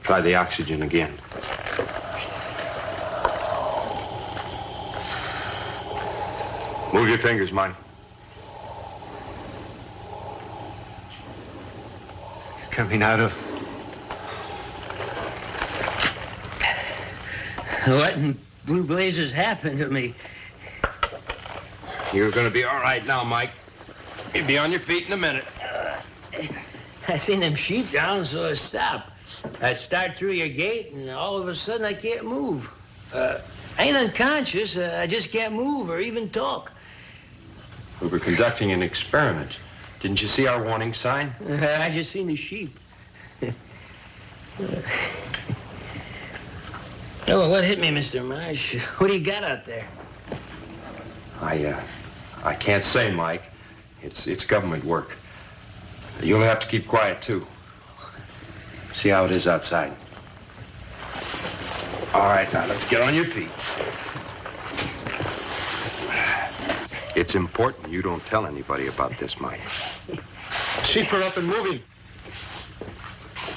Try the oxygen again. Move your fingers, Mike. He's coming out of... What in blue blazes happened to me? You're gonna be all right now, Mike. You'll be on your feet in a minute. I seen them sheep down, so I stopped. I start through your gate, and all of a sudden I can't move. I ain't unconscious. I just can't move or even talk. We were conducting an experiment. Didn't you see our warning sign? I just seen the sheep. Oh, what hit me, Mr. Marsh? What do you got out there? I can't say, Mike. It's government work. You'll have to keep quiet, too. See how it is outside. All right, now, let's get on your feet. It's important you don't tell anybody about this, Mike. Sheep are up and moving.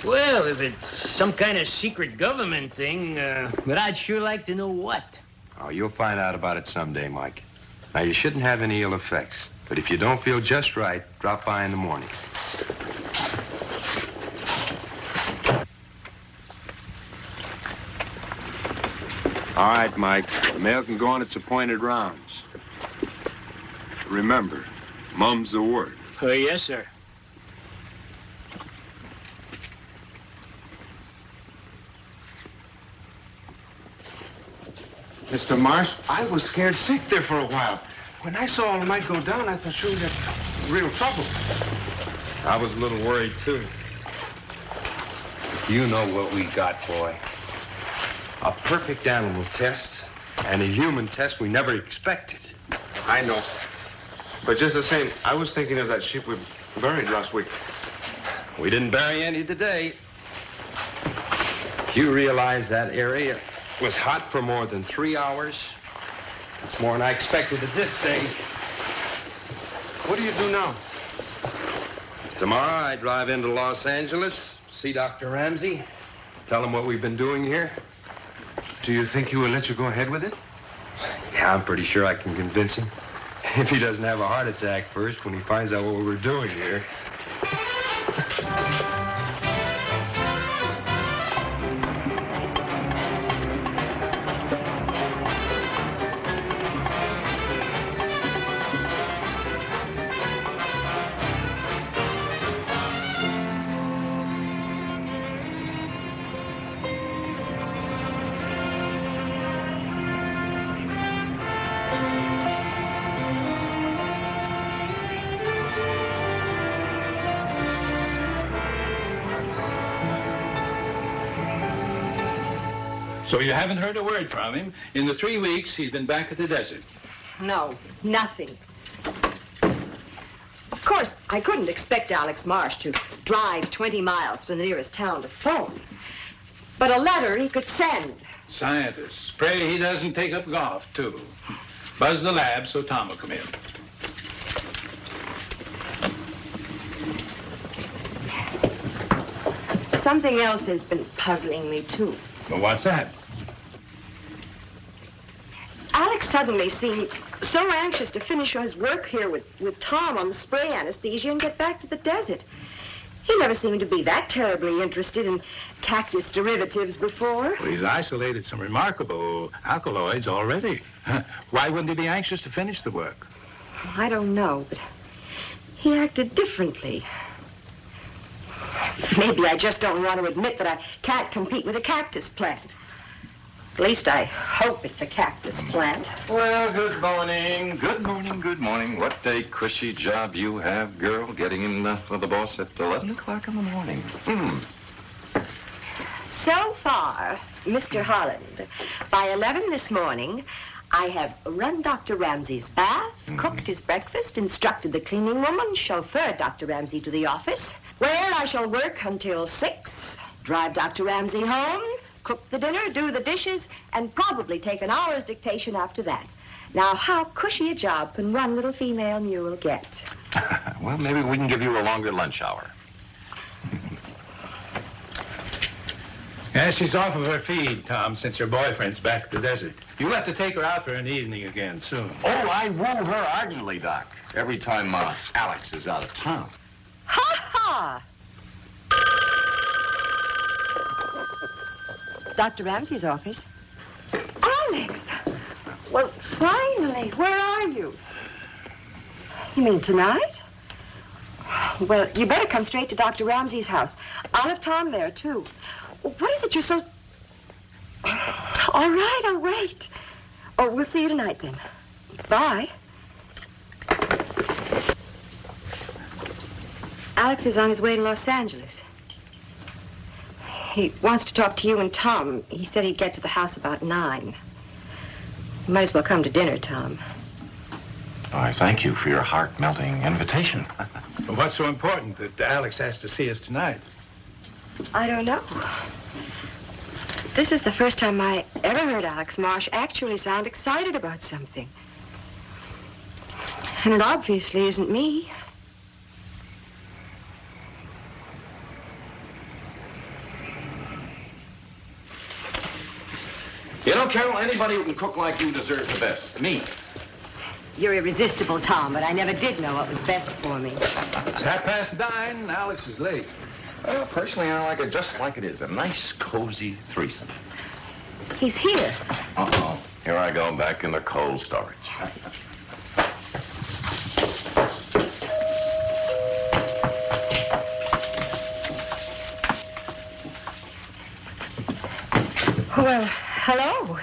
Well, if it's some kind of secret government thing, but I'd sure like to know what. Oh, you'll find out about it someday, Mike. Now, you shouldn't have any ill effects. But if you don't feel just right, drop by in the morning. All right, Mike. The mail can go on its appointed rounds. Remember, mum's the word. Oh, yes, sir. Mr. Marsh, I was scared sick there for a while. When I saw all the light go down, I thought sure we had real trouble. I was a little worried, too. You know what we got, boy. A perfect animal test and a human test we never expected. I know. But just the same, I was thinking of that sheep we buried last week. We didn't bury any today. You realize that area was hot for more than 3 hours? That's more than I expected at this stage. What do you do now? Tomorrow I drive into Los Angeles, see Dr. Ramsey, tell him what we've been doing here. Do you think he will let you go ahead with it? Yeah, I'm pretty sure I can convince him. If he doesn't have a heart attack first when he finds out what we're doing here. So you haven't heard a word from him in the 3 weeks he's been back at the desert? No, nothing. Of course, I couldn't expect Alex Marsh to drive 20 miles to the nearest town to phone. But a letter he could send. Scientists. Pray he doesn't take up golf, too. Buzz the lab so Tom will come in. Something else has been puzzling me, too. Well, what's that? Alex suddenly seemed so anxious to finish his work here with Tom on the spray anesthesia and get back to the desert. He never seemed to be that terribly interested in cactus derivatives before. Well, he's isolated some remarkable alkaloids already. Why wouldn't he be anxious to finish the work? I don't know, but he acted differently. Maybe I just don't want to admit that I can't compete with a cactus plant. At least I hope it's a cactus plant. Well, good morning. Good morning, good morning. What a cushy job you have, girl, getting in for the boss at 11 o'clock in the morning. So far, Mr. Holland, by 11 this morning, I have run Dr. Ramsey's bath, cooked his breakfast, instructed the cleaning woman, chauffeured Dr. Ramsey to the office, where I shall work until 6, drive Dr. Ramsey home, cook the dinner, do the dishes, and probably take an hour's dictation after that. Now, how cushy a job can one little female mule get? Well, maybe we can give you a longer lunch hour. Yeah, she's off of her feed, Tom, since her boyfriend's back at the desert. You'll have to take her out for an evening again soon. Oh, I woo her ardently, Doc. Every time Alex is out of town. Ha-ha! Dr. Ramsey's office. Alex! Well, finally, where are you? You mean tonight? Well, you better come straight to Dr. Ramsey's house. I'll have Tom there, too. What is it you're so... All right, I'll wait. Oh, we'll see you tonight, then. Bye. Alex is on his way to Los Angeles. He wants to talk to you and Tom. He said he'd get to the house about 9. You might as well come to dinner, Tom. I thank you for your heart-melting invitation. Well, what's so important that Alex has to see us tonight? I don't know. This is the first time I ever heard Alex Marsh actually sound excited about something. And it obviously isn't me. You know, Carol, anybody who can cook like you deserves the best. Me. You're irresistible, Tom, but I never did know what was best for me. It's 9:30, and Alex is late. Well, personally, I like it just like it is. A nice, cozy threesome. He's here. Uh-oh. Here I go back in the cold storage. Well, hello.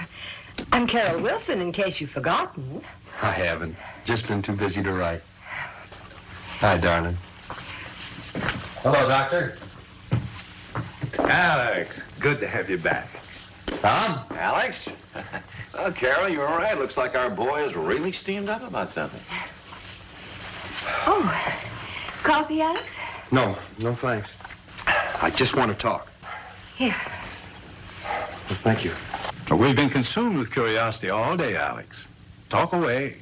I'm Carol Wilson, in case you've forgotten. I haven't. Just been too busy to write. Hi, darling. Hello, Doctor. Alex, good to have you back. Tom? Alex? Oh, Carol, you're all right. Looks like our boy is really steamed up about something. Oh, coffee, Alex? No, thanks. I just want to talk. Here. Well, thank you. Well, we've been consumed with curiosity all day, Alex. Talk away.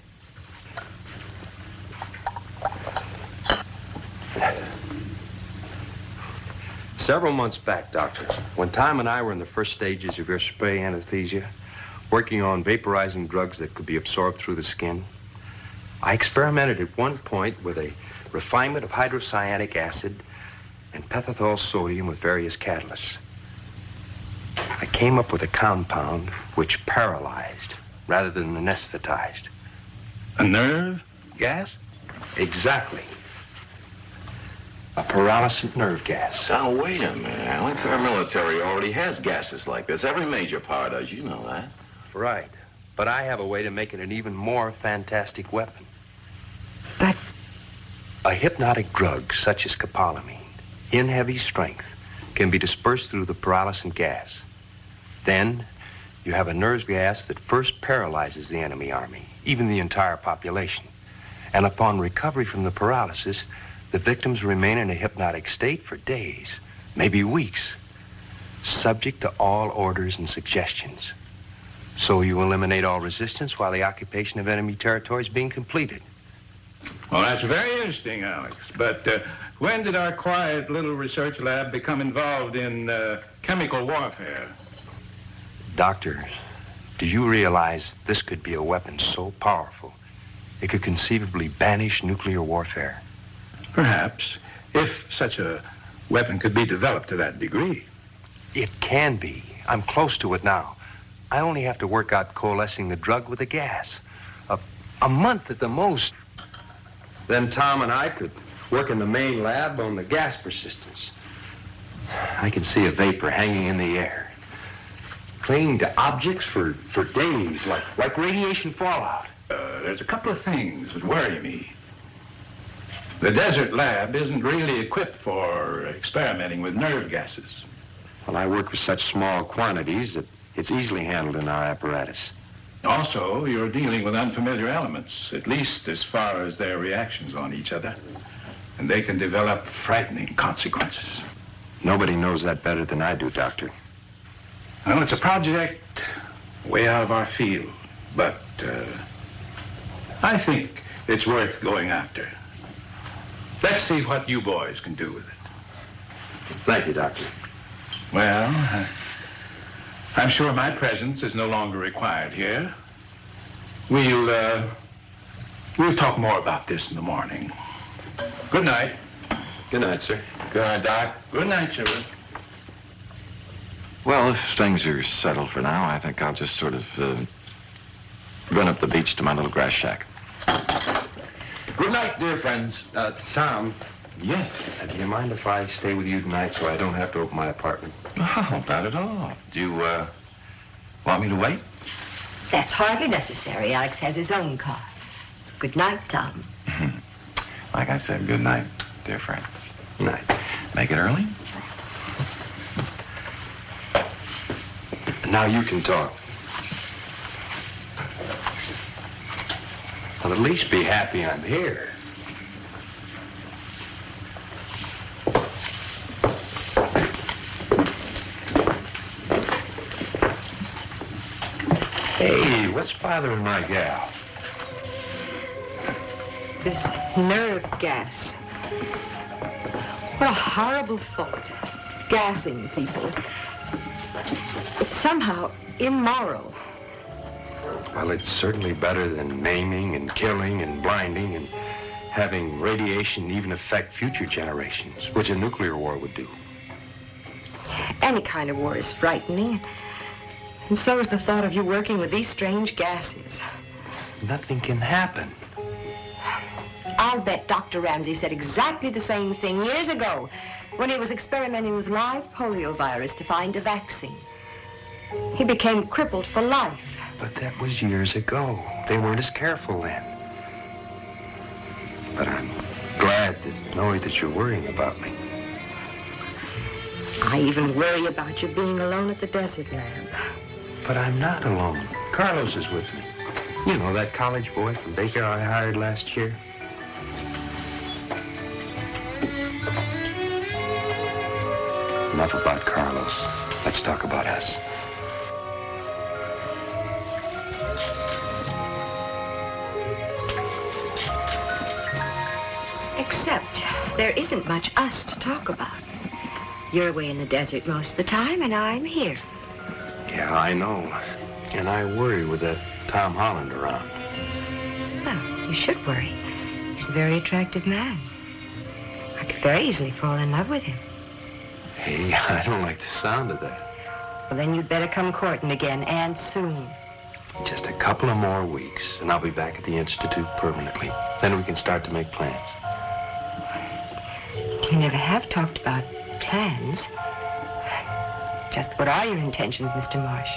Several months back, Doctor, when Tom and I were in the first stages of your spray anesthesia, working on vaporizing drugs that could be absorbed through the skin, I experimented at one point with a refinement of hydrocyanic acid and pentothal sodium with various catalysts. I came up with a compound which paralyzed rather than anesthetized. A nerve gas? Exactly. A pearlescent nerve gas. Now, wait a minute, Alex. Our military already has gases like this. Every major power does. You know that. Right. But I have a way to make it an even more fantastic weapon. But... A hypnotic drug such as scopolamine, in heavy strength, can be dispersed through the pearlescent gas. Then, You have a nerve gas that first paralyzes the enemy army, even the entire population. And upon recovery from the paralysis, the victims remain in a hypnotic state for days, maybe weeks, subject to all orders and suggestions. So you eliminate all resistance while the occupation of enemy territory is being completed. Well, that's very interesting, Alex. But when did our quiet little research lab become involved in chemical warfare? Doctor, do you realize this could be a weapon so powerful it could conceivably banish nuclear warfare? Perhaps, if such a weapon could be developed to that degree. It can be. I'm close to it now. I only have to work out coalescing the drug with the gas. A month at the most. Then Tom and I could work in the main lab on the gas persistence. I can see a vapor hanging in the air, clinging to objects for days, like radiation fallout. There's a couple of things that worry me. The desert lab isn't really equipped for experimenting with nerve gases. Well, I work with such small quantities that it's easily handled in our apparatus. Also, you're dealing with unfamiliar elements, at least as far as their reactions on each other. And they can develop frightening consequences. Nobody knows that better than I do, Doctor. Well, it's a project way out of our field, but I think it's worth going after. Let's see what you boys can do with it. Thank you, Doctor. Well, I'm sure my presence is no longer required here. We'll talk more about this in the morning. Good night. Good night, sir. Good night, Doc. Good night, children. Well, if things are settled for now, I think I'll just sort of run up the beach to my little grass shack. Good night, dear friends. Tom. Yes. Do you mind if I stay with you tonight so I don't have to open my apartment? No, not at all. Do you want me to wait? That's hardly necessary. Alex has his own car. Good night, Tom. Like I said, good night, dear friends. Good night. Make it early? Now you can talk. Well, at least be happy I'm here. Hey, what's bothering my gal? This nerve gas. What a horrible thought. Gassing people. It's somehow immoral. Well, it's certainly better than maiming and killing and blinding and having radiation even affect future generations, which a nuclear war would do. Any kind of war is frightening. And so is the thought of you working with these strange gases. Nothing can happen. I'll bet Dr. Ramsey said exactly the same thing years ago when he was experimenting with live polio virus to find a vaccine. He became crippled for life. But that was years ago. They weren't as careful then. But I'm glad to know that you're worrying about me. I even worry about you being alone at the desert lab. But I'm not alone. Carlos is with me. You know, that college boy from Baker I hired last year. Enough about Carlos. Let's talk about us. Except there isn't much us to talk about. You're away in the desert most of the time, and I'm here. Yeah, I know. And I worry with that Tom Holland around. Well, you should worry. He's a very attractive man. I could very easily fall in love with him. Hey, I don't like the sound of that. Well, then you'd better come courting again, and soon. Just a couple of more weeks, and I'll be back at the Institute permanently. Then we can start to make plans. You never have talked about plans. Just what are your intentions, Mr. Marsh?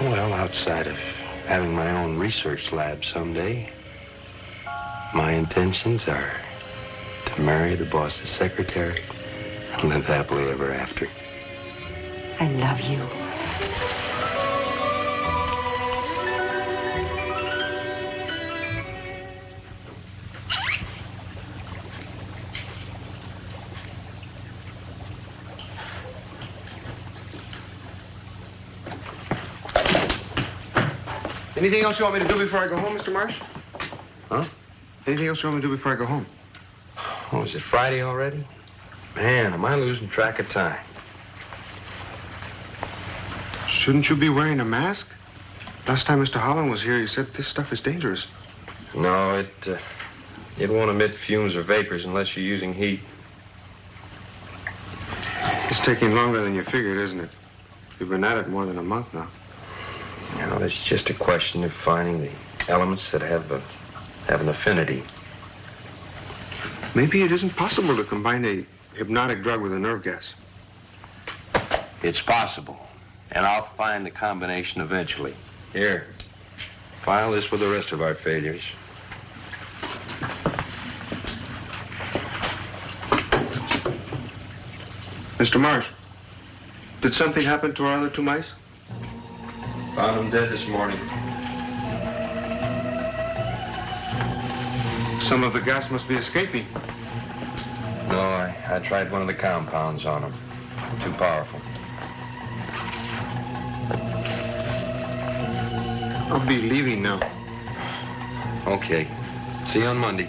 Well, outside of having my own research lab someday, my intentions are to marry the boss's secretary and live happily ever after. I love you. Anything else you want me to do before I go home, Mr. Marsh? Huh? Anything else you want me to do before I go home? Oh, is it Friday already? Man, am I losing track of time. Shouldn't you be wearing a mask? Last time Mr. Holland was here, he said this stuff is dangerous. No, it won't emit fumes or vapors unless you're using heat. It's taking longer than you figured, isn't it? You've been at it more than a month now. You know, it's just a question of finding the elements that have an affinity. Maybe it isn't possible to combine a hypnotic drug with a nerve gas. It's possible, and I'll find the combination eventually. Here, file this with the rest of our failures. Mr. Marsh, did something happen to our other two mice? Found them dead this morning. Some of the gas must be escaping. No, I tried one of the compounds on them. Too powerful. I'll be leaving now. Okay. See you on Monday.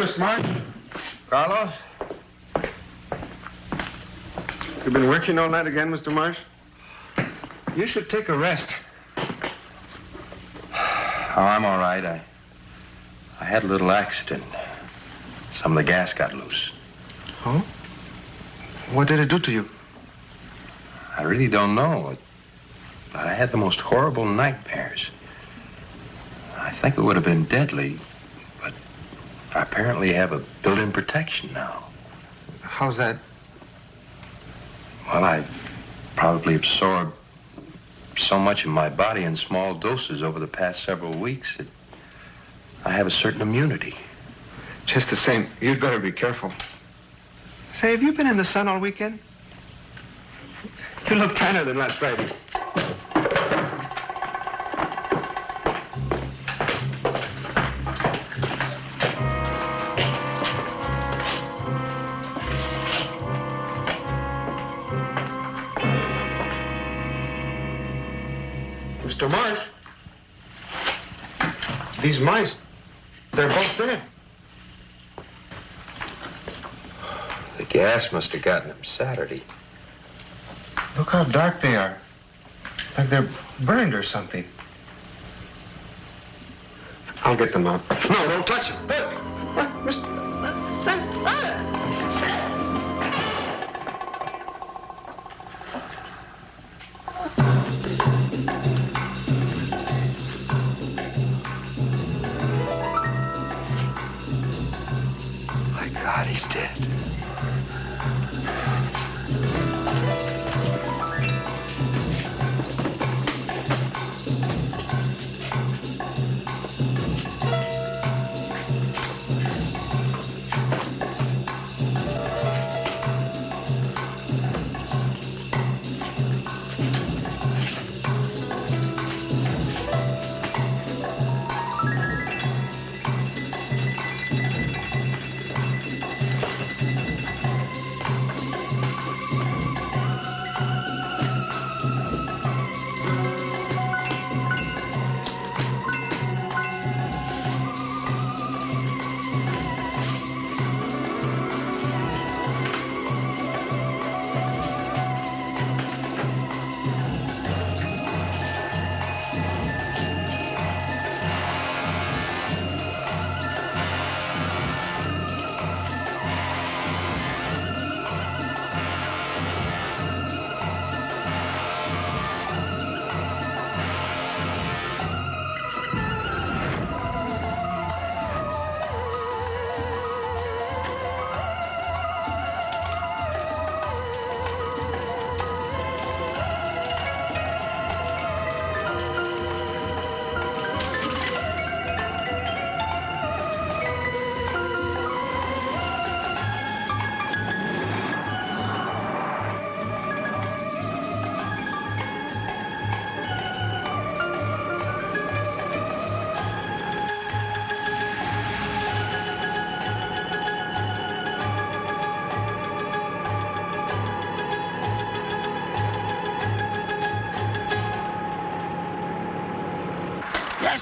Mr. Marsh. Carlos? You've been working all night again, Mr. Marsh? You should take a rest. Oh, I'm all right. I had a little accident. Some of the gas got loose. Oh? What did it do to you? I really don't know. But I had the most horrible nightmares. I think it would have been deadly, but I apparently have a built-in protection now. How's that? Well, I probably absorbed so much of my body in small doses over the past several weeks that I have a certain immunity. Just the same, you'd better be careful. Say, have you been in the sun all weekend? You look tanner than last Friday. Mr. Marsh, these mice, they're both dead. The gas must have gotten them Saturday. Look how dark they are. Like they're burned or something. I'll get them out. No, don't touch them. Mr. My God, he's dead.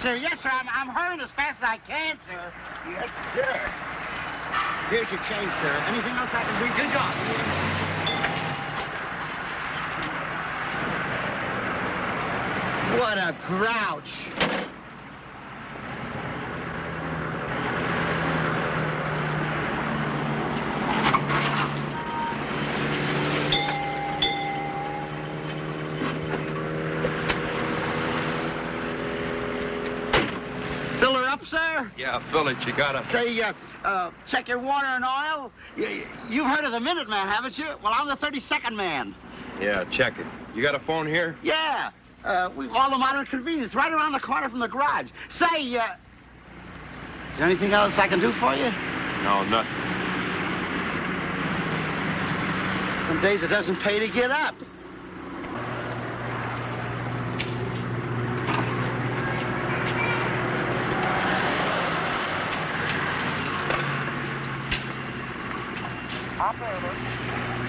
Yes, sir. I'm hurrying as fast as I can, sir. Yes, sir. Here's your change, sir. Anything else I can do? Good job. What a grouch. Fill her up, sir? Yeah, fill it. You gotta... Say, check your water and oil. You've heard of the Minuteman, haven't you? Well, I'm the 32nd man. Yeah, check it. You got a phone here? Yeah. We've all the modern convenience right around the corner from the garage. Say, is there anything else I can do for you? No, nothing. Some days it doesn't pay to get up.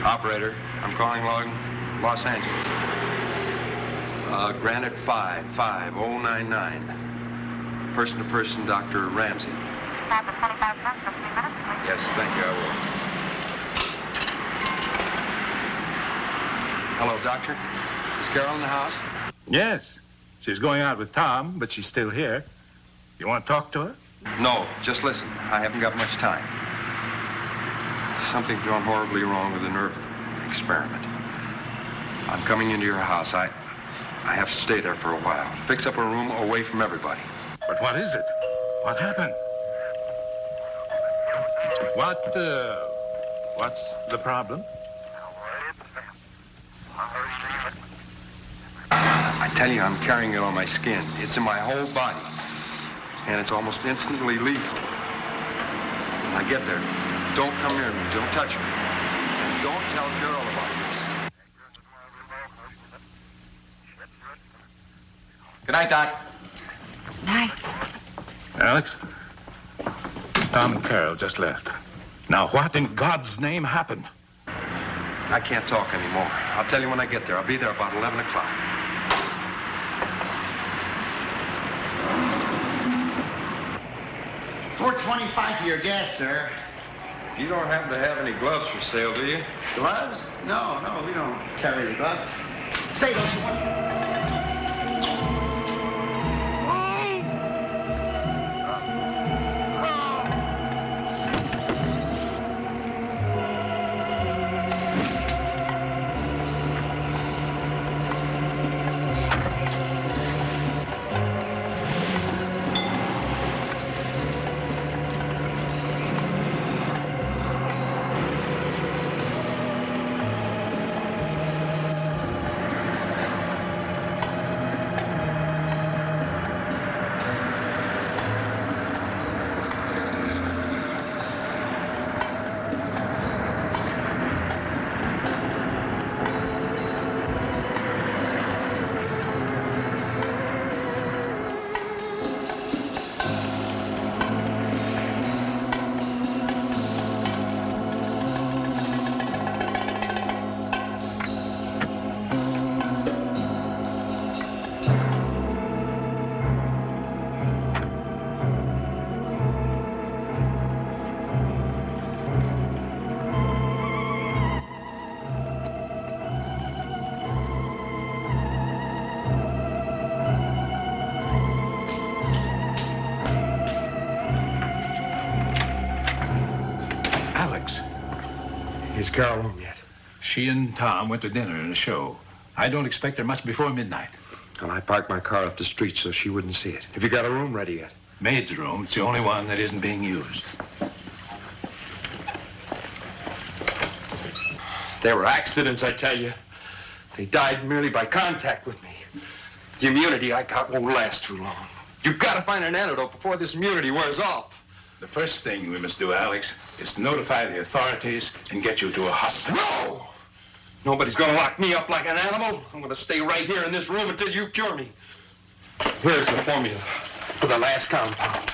Operator, I'm calling Los Angeles. Granite 55099. Person-to-person, Dr. Ramsey. Yes, thank you, I will. Hello, Doctor. Is Carol in the house? Yes. She's going out with Tom, but she's still here. You want to talk to her? No, just listen. I haven't got much time. Something's gone horribly wrong with the nerve experiment. I'm coming into your house. I have to stay there for a while. Fix up a room away from everybody. But what is it? What happened? What's the problem? I tell you, I'm carrying it on my skin. It's in my whole body. And it's almost instantly lethal. When I get there, don't come near me. Don't touch me. And don't tell Carol about this. Good night, Doc. Night. Alex? Tom and Carol just left. Now, what in God's name happened? I can't talk anymore. I'll tell you when I get there. I'll be there about 11 o'clock. $4.25 for your gas, sir. You don't happen to have any gloves for sale, do you? Gloves? No, we don't carry the gloves. Say, don't you want... Is Carol home yet? She and Tom went to dinner and a show. I don't expect her much before midnight. Well, I parked my car up the street so she wouldn't see it. Have you got a room ready yet? Maid's room. It's the only one that isn't being used. They were accidents, I tell you. They died merely by contact with me. The immunity I got won't last too long. You've got to find an antidote before this immunity wears off. The first thing we must do, Alex, is to notify the authorities and get you to a hospital. No! Nobody's going to lock me up like an animal. I'm going to stay right here in this room until you cure me. Here's the formula for the last compound.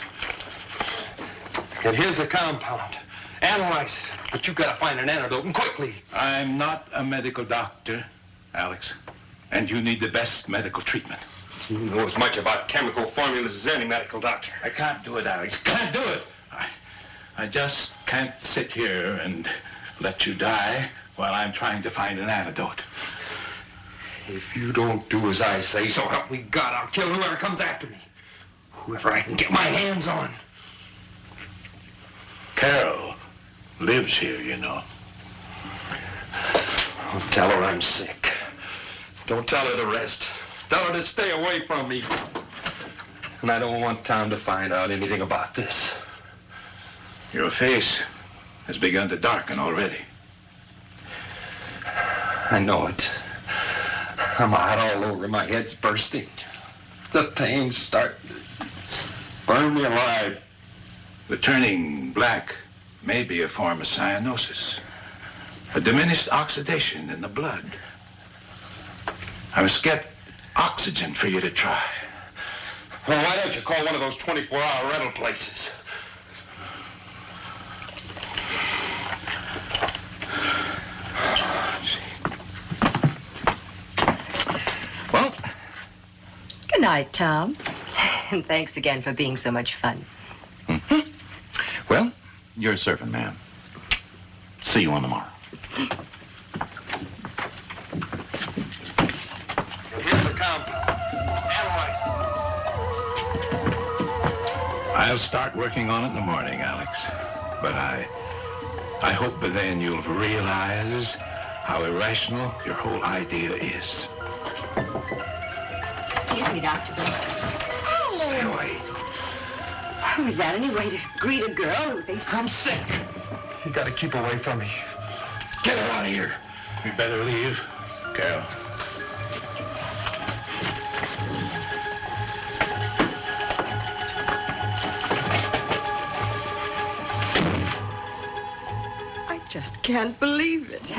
And here's the compound. Analyze it. But you've got to find an antidote, and quickly. I'm not a medical doctor, Alex, and you need the best medical treatment. You know as much about chemical formulas as any medical doctor. I can't do it, Alex. Can't do it. I just can't sit here and let you die while I'm trying to find an antidote. If you don't do as I say, so help me God, I'll kill whoever comes after me. Whoever I can get my hands on. Carol lives here, you know. I'll tell her I'm sick. Don't tell her the rest. Tell her to stay away from me. And I don't want Tom to find out anything about this. Your face has begun to darken already. I know it. I'm hot all over. My head's bursting. The pain's starting to burn me alive. The turning black may be a form of cyanosis, a diminished oxidation in the blood. I must get oxygen for you to try. Well, why don't you call one of those 24-hour rental places? Well, good night, Tom. And thanks again for being so much fun. You're a servant, ma'am. See you on the morrow. Here's the count. Analyze. I'll start working on it in the morning, Alex. But I hope by then you'll realize how irrational your whole idea is. Excuse me, Doctor. Stay away. Oh, is that any way to greet a girl who thinks I'm sick. You gotta keep away from me. Get her out of here. We better leave, Carol. I just can't believe it.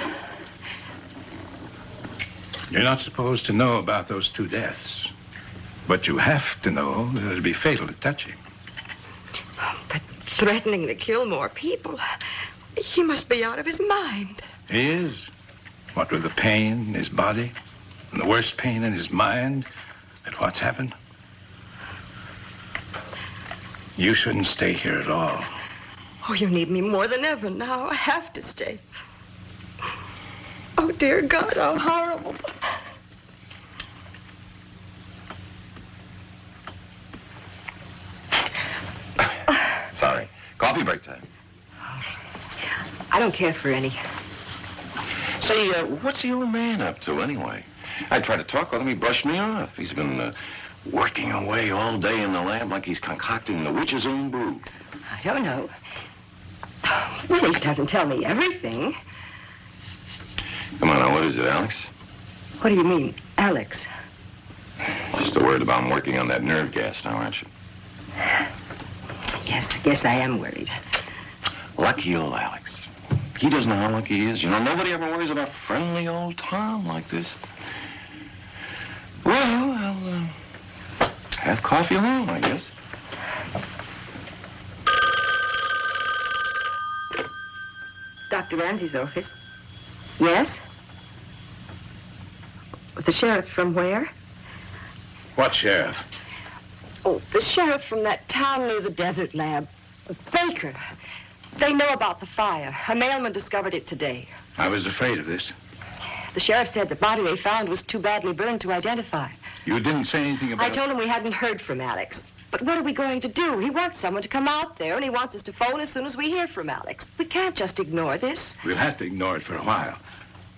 You're not supposed to know about those 2 deaths. But you have to know that it'll be fatal to touch him. But threatening to kill more people, he must be out of his mind. He is. What with the pain in his body and the worst pain in his mind at what's happened. You shouldn't stay here at all. Oh, you need me more than ever now. I have to stay. Oh, dear God, how horrible. Sorry. Coffee break time. I don't care for any. Say, what's the old man up to anyway? I tried to talk with him. He brushed me off. He's been working away all day in the lab like he's concocting the witch's own brew. I don't know. Well, he doesn't tell me everything. Come on now, what is it, Alex? What do you mean, Alex? Just a word about him working on that nerve gas now, aren't you? Yes, I guess I am worried. Lucky old Alex. He doesn't know how lucky he is. You know, nobody ever worries about friendly old Tom like this. Well, I'll have coffee alone, I guess. Dr. Ramsey's office. Yes? The sheriff from where? What sheriff? Oh, the sheriff from that town near the desert lab. Baker. They know about the fire. A mailman discovered it today. I was afraid of this. The sheriff said the body they found was too badly burned to identify. You didn't say anything about... I told him we hadn't heard from Alex. But what are we going to do? He wants someone to come out there, and he wants us to phone as soon as we hear from Alex. We can't just ignore this. We'll have to ignore it for a while.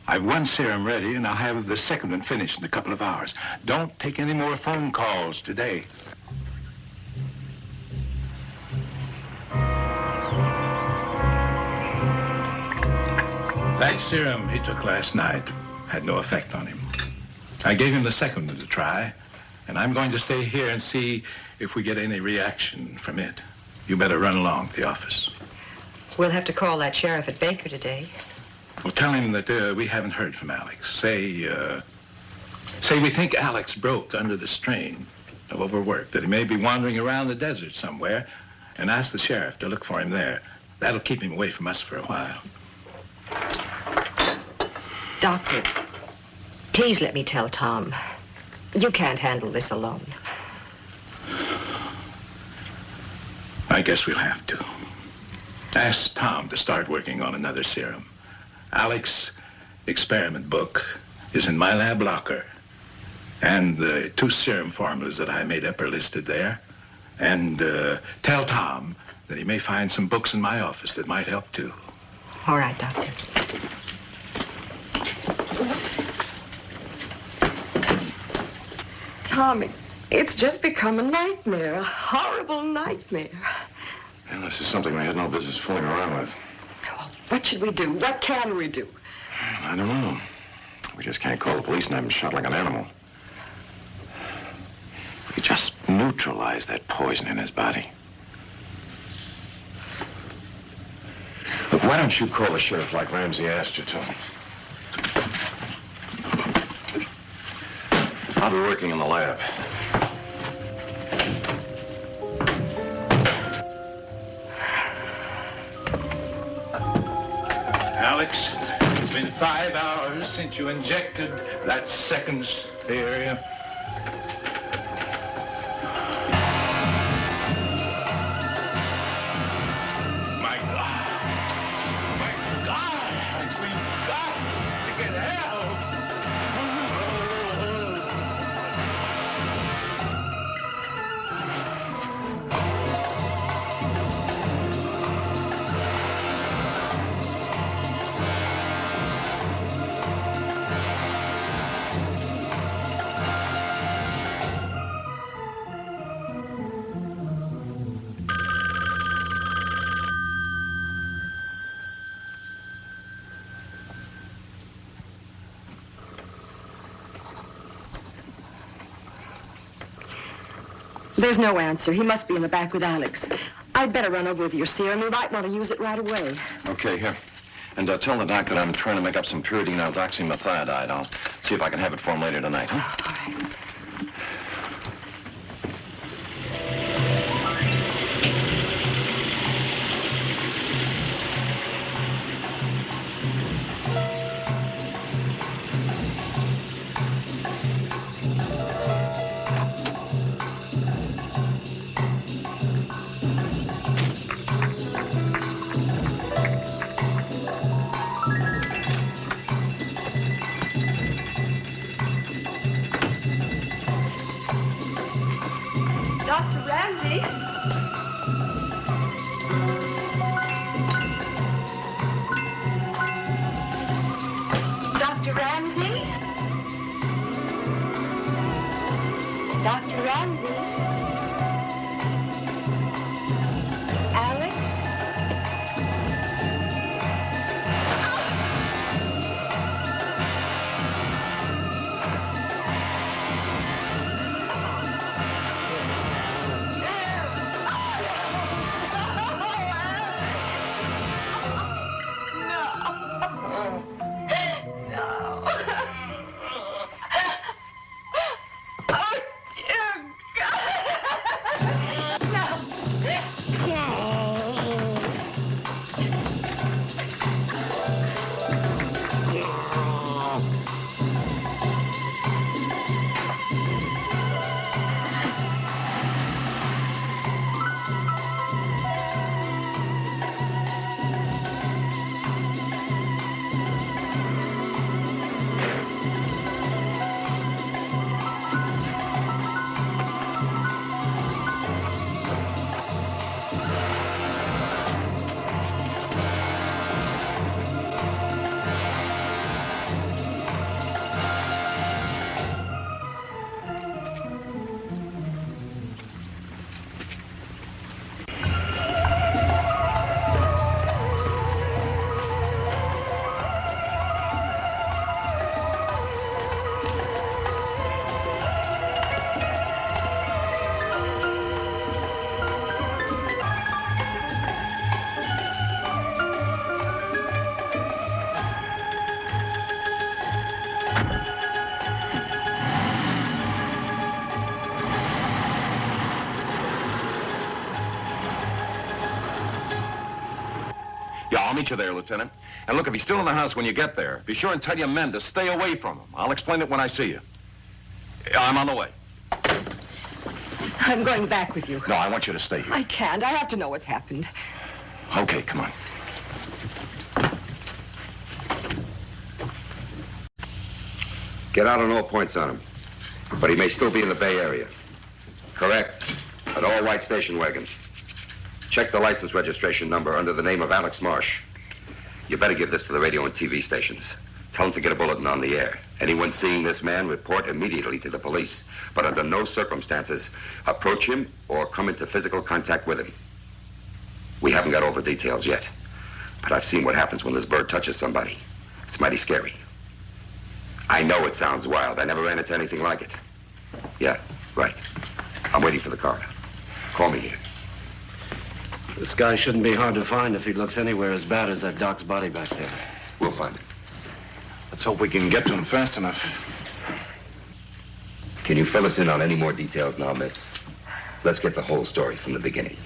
I've 1 serum ready, and I'll have the second one finished in a couple of hours. Don't take any more phone calls today. That serum he took last night had no effect on him. I gave him the second one to try, and I'm going to stay here and see if we get any reaction from it. You better run along to the office. We'll have to call that sheriff at Baker today. Well, tell him that we haven't heard from Alex. Say we think Alex broke under the strain of overwork, that he may be wandering around the desert somewhere, and ask the sheriff to look for him there. That'll keep him away from us for a while. Doctor, please let me tell Tom. You can't handle this alone. I guess we'll have to. Ask Tom to start working on another serum. Alex's experiment book is in my lab locker. And the 2 serum formulas that I made up are listed there. And tell Tom that he may find some books in my office that might help too. All right, Doctor. Tom, it's just become a nightmare, a horrible nightmare. And this is something we had no business fooling around with. Well, what should we do? What can we do? I don't know. We just can't call the police and have him shot like an animal. We could just neutralize that poison in his body. Look, why don't you call the sheriff like Ramsey asked you to? I'll be working in the lab. Alex, it's been 5 hours since you injected that second area. My God. There's no answer. He must be in the back with Alex. I'd better run over with your serum. You might want to use it right away. Okay, here. And tell the doc that I'm trying to make up some pyridine aldoxymethionide. I'll see if I can have it for him later tonight, huh? All right. Dr. Ramsey? Dr. Ramsey? Dr. Ramsey? Alex? Yeah, I'll meet you there, Lieutenant. And look, if he's still in the house when you get there, be sure and tell your men to stay away from him. I'll explain it when I see you. I'm on the way. I'm going back with you. No, I want you to stay here. I can't. I have to know what's happened. Okay, come on. Get out on all points on him. But he may still be in the Bay Area. Correct. An all-white station wagon. Check the license registration number under the name of Alex Marsh. You better give this to the radio and TV stations. Tell them to get a bulletin on the air. Anyone seeing this man, report immediately to the police. But under no circumstances, approach him or come into physical contact with him. We haven't got all the details yet. But I've seen what happens when this bird touches somebody. It's mighty scary. I know it sounds wild. I never ran into anything like it. Yeah, right. I'm waiting for the coroner. Call me here. This guy shouldn't be hard to find if he looks anywhere as bad as that doc's body back there. We'll find him. Let's hope we can get to him fast enough. Can you fill us in on any more details now, miss? Let's get the whole story from the beginning.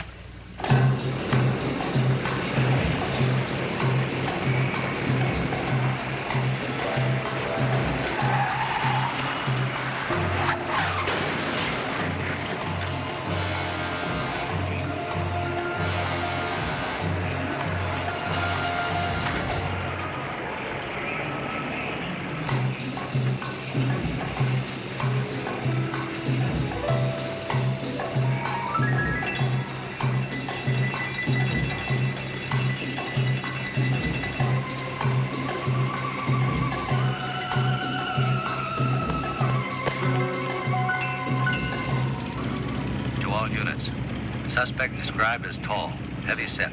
Suspect described as tall, heavy set.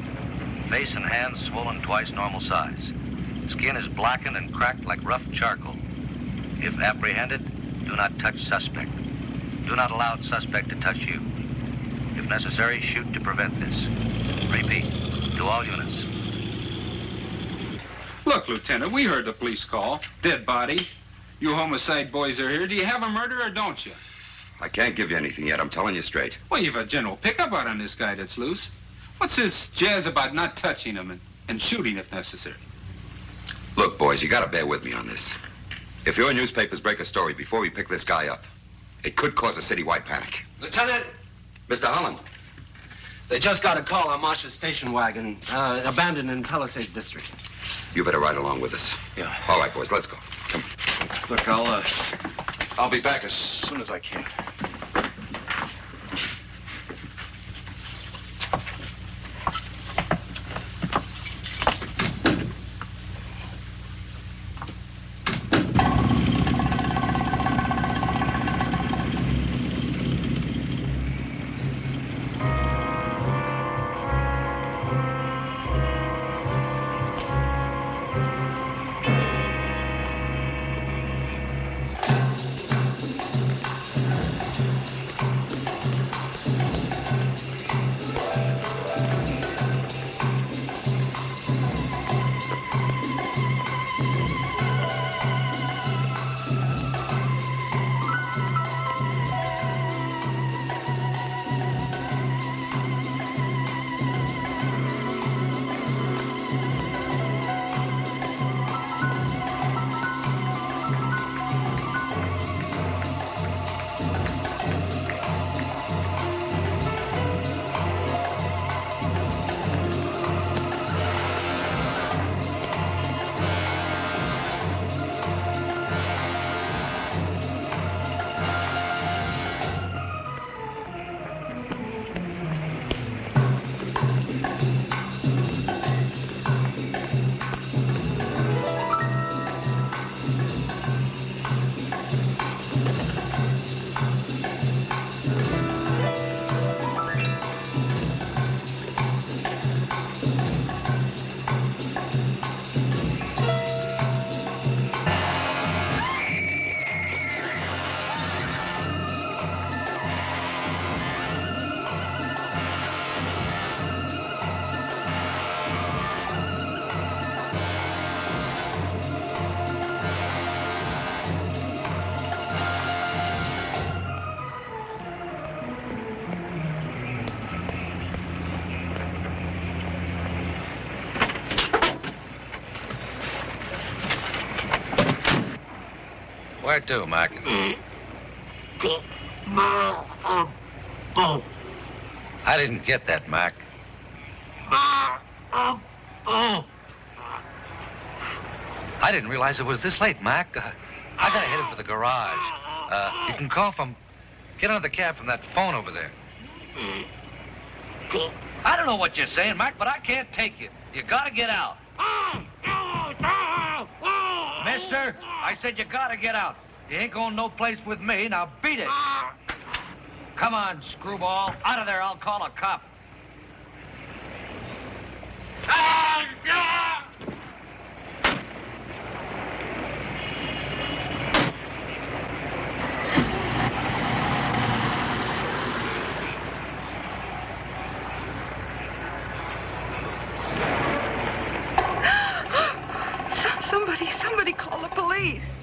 Face and hands swollen twice normal size. Skin is blackened and cracked like rough charcoal. If apprehended, do not touch suspect. Do not allow suspect to touch you. If necessary, shoot to prevent this. Repeat, to all units. Look, Lieutenant, we heard the police call. Dead body. You homicide boys are here. Do you have a murder or don't you? I can't give you anything yet. I'm telling you straight. Well, you've a general pickup out on this guy that's loose. What's this jazz about not touching him and shooting if necessary? Look, boys, you gotta bear with me on this. If your newspapers break a story before we pick this guy up, it could cause a citywide panic. Lieutenant, Mr. Holland. they just got a call on Marsh's station wagon, abandoned in Palisades District. You better ride along with us. Yeah. All right, boys, let's go. Come. Look, I'll be back as soon as I can. Where to, Mac? I didn't get that, Mac. I didn't realize it was this late, Mac. I gotta head for the garage. You can call from... Get on the cab from that phone over there. I don't know what you're saying, Mac, but I can't take you. You gotta get out. Mister, I said you gotta get out. You ain't going no place with me. Now beat it. Come on, screwball. Out of there, I'll call a cop. Somebody call the police.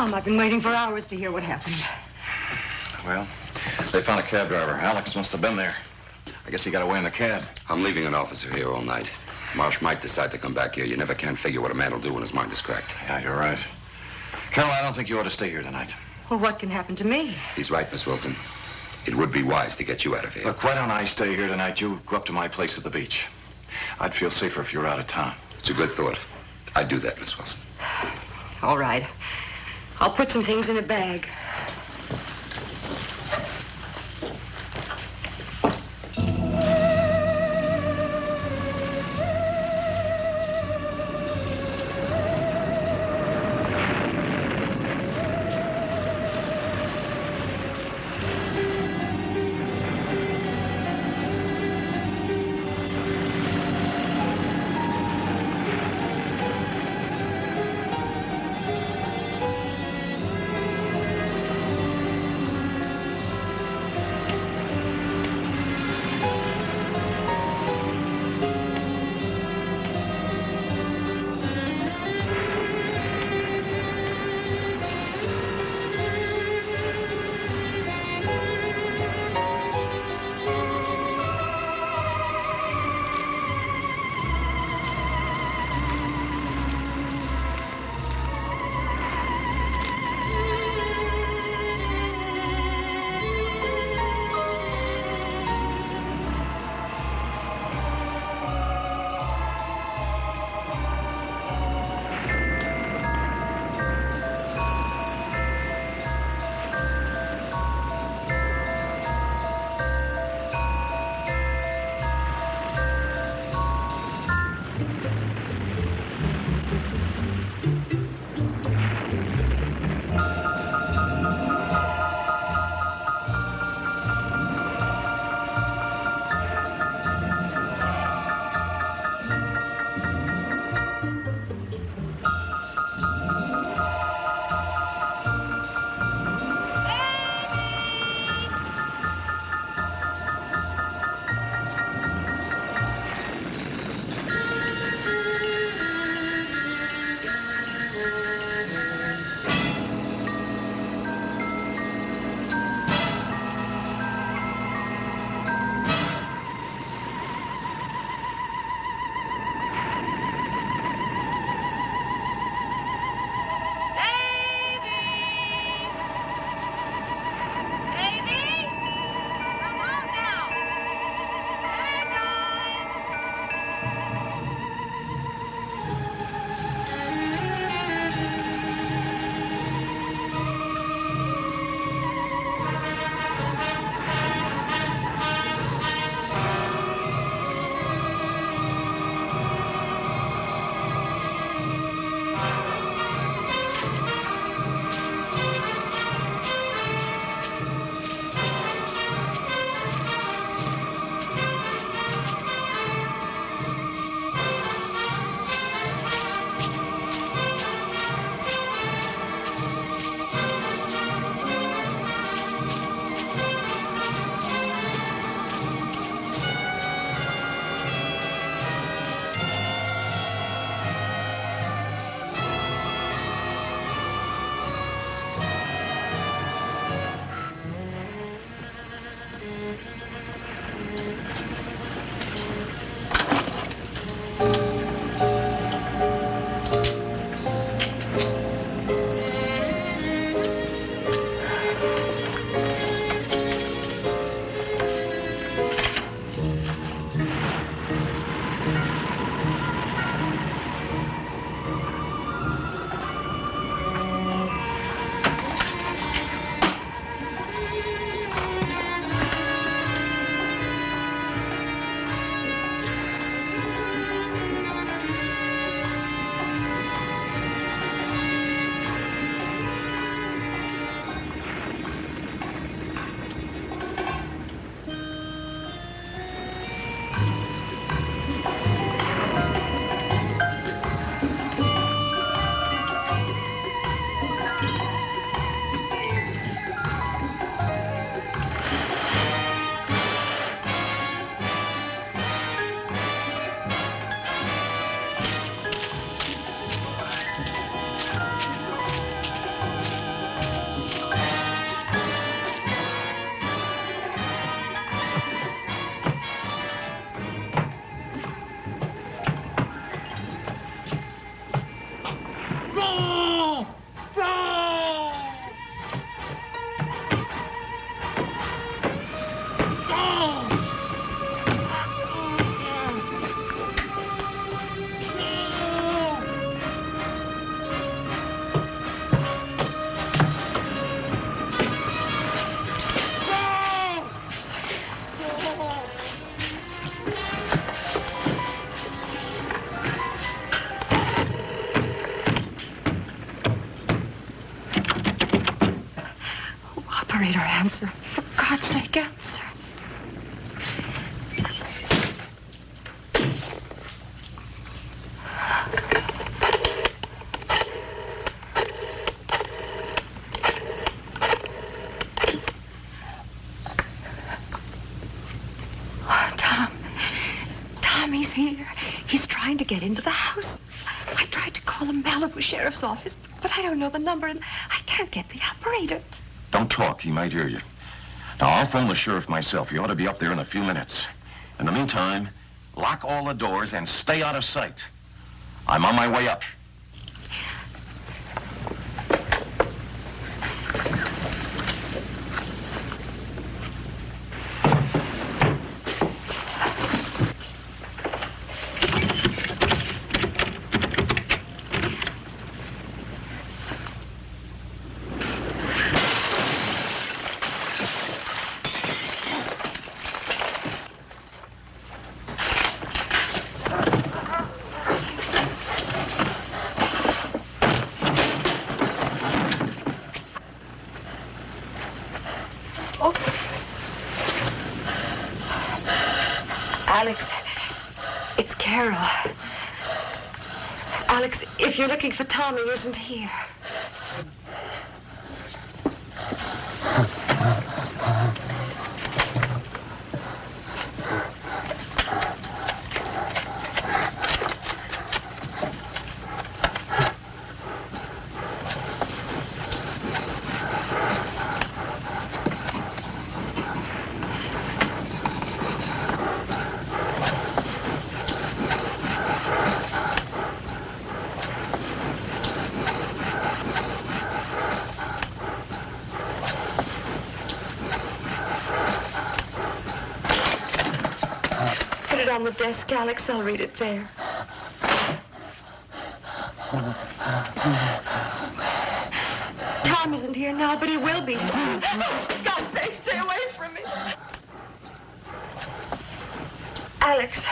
Tom, I've been waiting for hours to hear what happened. Well, they found a cab driver. Alex must have been there. I guess he got away in the cab. I'm leaving an officer here all night. Marsh might decide to come back here. You never can figure what a man will do when his mind is cracked. Yeah, you're right. Carol, I don't think you ought to stay here tonight. Well, what can happen to me? He's right, Miss Wilson. It would be wise to get you out of here. Look, why don't I stay here tonight? You go up to my place at the beach. I'd feel safer if you were out of town. It's a good thought. I'd do that, Miss Wilson. All right. I'll put some things in a bag. Operator, answer. For God's sake, answer. He's here. He's trying to get into the house. I tried to call the Malibu Sheriff's Office, but I don't know the number, and I can't get the operator. Don't talk. He might hear you. Now, I'll phone the sheriff myself. He ought to be up there in a few minutes. In the meantime, lock all the doors and stay out of sight. I'm on my way up. Alex, it's Carol. Alex, if you're looking for Tom, he isn't here. On the desk, Alex. I'll read it there. Tom isn't here now, but he will be soon. Oh, for God's sake, stay away from me. Alex,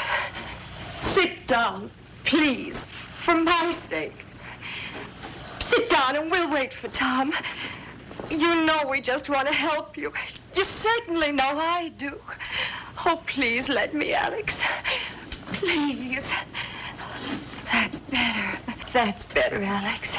sit down, please, for my sake. Sit down and we'll wait for Tom. You know we just want to help you. You certainly know I do. Oh, please let me, Alex. Please. That's better. That's better, Alex.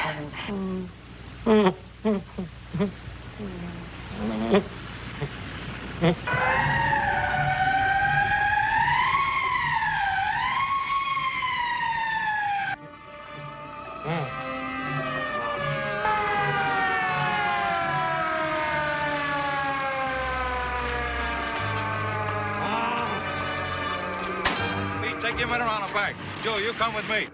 Take your men around the back. Joe, you come with me.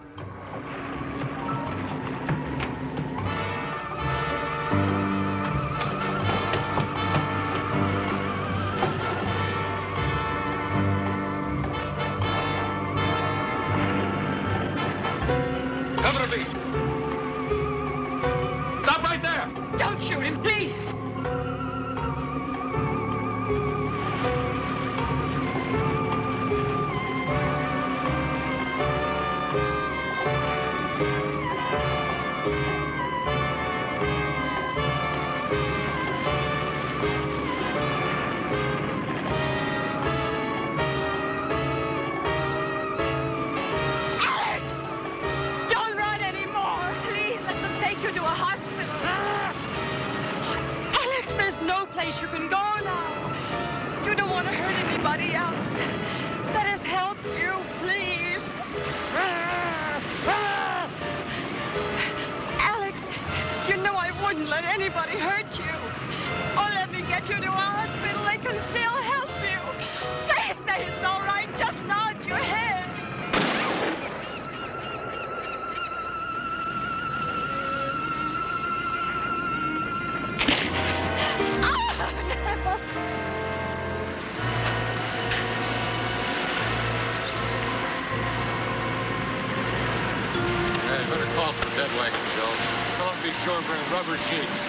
Cover the beast. Stop right there. Don't shoot him, please. You can go now. You don't want to hurt anybody else. Let us help you, please. Alex, you know I wouldn't let anybody hurt you. Oh, let me get you to a hospital. They can still help you. They say it's all right. Just nod your head. Hey, better call for the dead wagon, Joe. Tell them to be sure and bring rubber sheets.